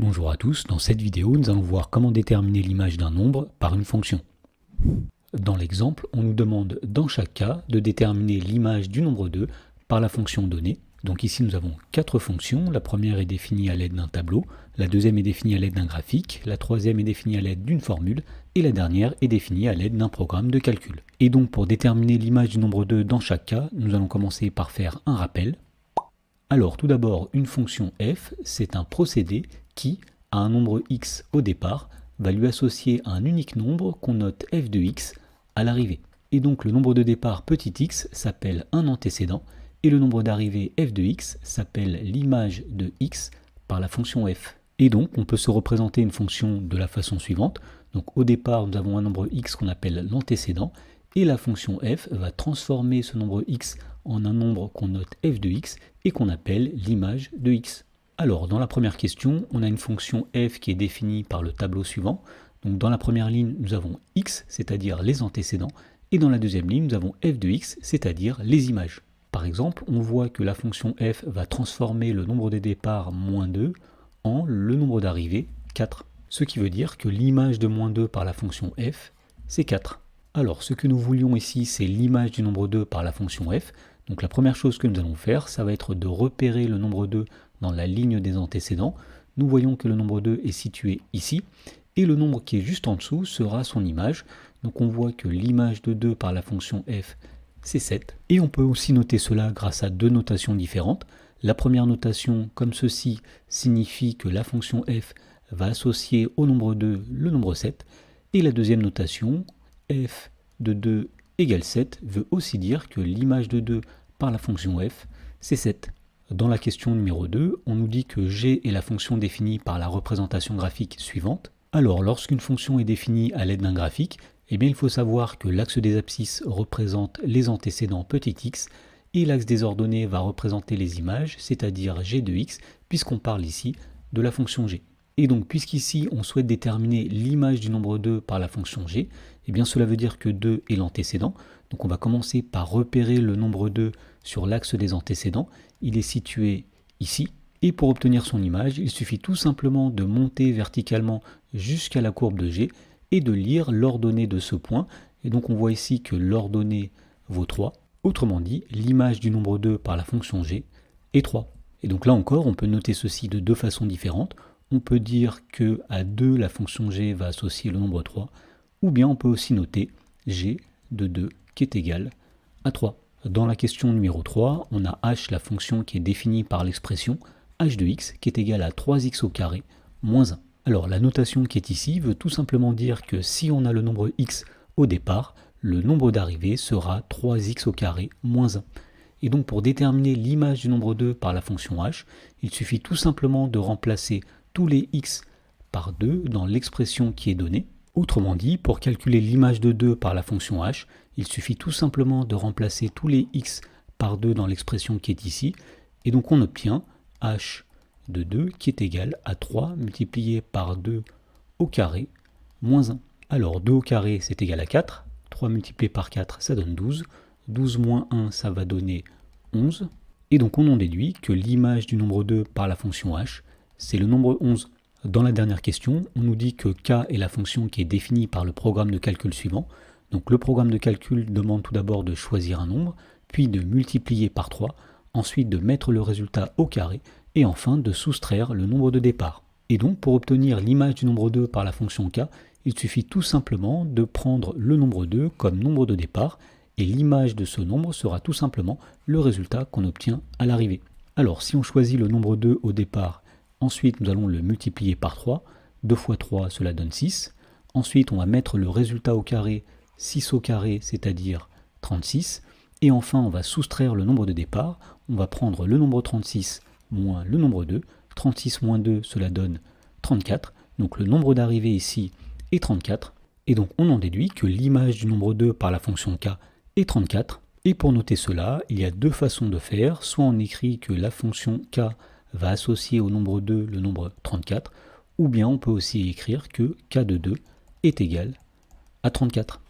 Bonjour à tous, dans cette vidéo nous allons voir comment déterminer l'image d'un nombre par une fonction. Dans l'exemple, on nous demande dans chaque cas de déterminer l'image du nombre 2 par la fonction donnée. Donc ici nous avons 4 fonctions, la première est définie à l'aide d'un tableau, la deuxième est définie à l'aide d'un graphique, la troisième est définie à l'aide d'une formule, et la dernière est définie à l'aide d'un programme de calcul. Et donc pour déterminer l'image du nombre 2 dans chaque cas, nous allons commencer par faire un rappel. Alors tout d'abord, une fonction f, c'est un procédé qui, à un nombre x au départ, va lui associer un unique nombre qu'on note f de x à l'arrivée. Et donc le nombre de départ petit x s'appelle un antécédent, et le nombre d'arrivée f de x s'appelle l'image de x par la fonction f. Et donc on peut se représenter une fonction de la façon suivante. Donc au départ nous avons un nombre x qu'on appelle l'antécédent, et la fonction f va transformer ce nombre x en un nombre qu'on note f de x et qu'on appelle l'image de x. Alors dans la première question, on a une fonction f qui est définie par le tableau suivant. Donc dans la première ligne, nous avons x, c'est-à-dire les antécédents, et dans la deuxième ligne, nous avons f de x, c'est-à-dire les images. Par exemple, on voit que la fonction f va transformer le nombre de départ moins 2 en le nombre d'arrivée 4. Ce qui veut dire que l'image de moins 2 par la fonction f, c'est 4. Alors ce que nous voulions ici, c'est l'image du nombre 2 par la fonction f. Donc la première chose que nous allons faire, ça va être de repérer le nombre 2 dans la ligne des antécédents. Nous voyons que le nombre 2 est situé ici, et le nombre qui est juste en dessous sera son image. Donc on voit que l'image de 2 par la fonction f, c'est 7. Et on peut aussi noter cela grâce à deux notations différentes. La première notation, comme ceci, signifie que la fonction f va associer au nombre 2 le nombre 7. Et la deuxième notation, f de 2 égale 7, veut aussi dire que l'image de 2 par la fonction f, c'est 7. Dans la question numéro 2, on nous dit que g est la fonction définie par la représentation graphique suivante. Alors, lorsqu'une fonction est définie à l'aide d'un graphique, eh bien, il faut savoir que l'axe des abscisses représente les antécédents petit x, et l'axe des ordonnées va représenter les images, c'est-à-dire g de x, puisqu'on parle ici de la fonction g. Et donc, puisqu'ici, on souhaite déterminer l'image du nombre 2 par la fonction g, eh bien, cela veut dire que 2 est l'antécédent. Donc, on va commencer par repérer le nombre 2 sur l'axe des antécédents. Il est situé ici. Et pour obtenir son image, il suffit tout simplement de monter verticalement jusqu'à la courbe de g et de lire l'ordonnée de ce point. Et donc, on voit ici que l'ordonnée vaut 3. Autrement dit, l'image du nombre 2 par la fonction g est 3. Et donc là encore, on peut noter ceci de deux façons différentes. On peut dire que à 2, la fonction g va associer le nombre 3, ou bien on peut aussi noter g de 2 qui est égal à 3. Dans la question numéro 3, on a h, la fonction qui est définie par l'expression h de x qui est égale à 3x au carré moins 1. Alors la notation qui est ici veut tout simplement dire que si on a le nombre x au départ, le nombre d'arrivée sera 3x au carré moins 1. Et donc pour déterminer l'image du nombre 2 par la fonction h, il suffit tout simplement de remplacer tous les x par 2 dans l'expression qui est donnée. Autrement dit, pour calculer l'image de 2 par la fonction h, il suffit tout simplement de remplacer tous les x par 2 dans l'expression qui est ici, et donc on obtient h de 2 qui est égal à 3 multiplié par 2 au carré moins 1. Alors 2 au carré c'est égal à 4, 3 multiplié par 4 ça donne 12, 12 moins 1 ça va donner 11, et donc on en déduit que l'image du nombre 2 par la fonction h, c'est le nombre 11. Dans la dernière question, on nous dit que k est la fonction qui est définie par le programme de calcul suivant. Donc le programme de calcul demande tout d'abord de choisir un nombre, puis de multiplier par 3, ensuite de mettre le résultat au carré, et enfin de soustraire le nombre de départ. Et donc pour obtenir l'image du nombre 2 par la fonction k, il suffit tout simplement de prendre le nombre 2 comme nombre de départ, et l'image de ce nombre sera tout simplement le résultat qu'on obtient à l'arrivée. Alors si on choisit le nombre 2 au départ, ensuite, nous allons le multiplier par 3. 2 fois 3, cela donne 6. Ensuite, on va mettre le résultat au carré, 6 au carré, c'est-à-dire 36. Et enfin, on va soustraire le nombre de départ. On va prendre le nombre 36 moins le nombre 2. 36 moins 2, cela donne 34. Donc le nombre d'arrivée ici est 34. Et donc on en déduit que l'image du nombre 2 par la fonction k est 34. Et pour noter cela, il y a deux façons de faire. Soit on écrit que la fonction k va associer au nombre 2 le nombre 34, ou bien on peut aussi écrire que k de 2 est égal à 34.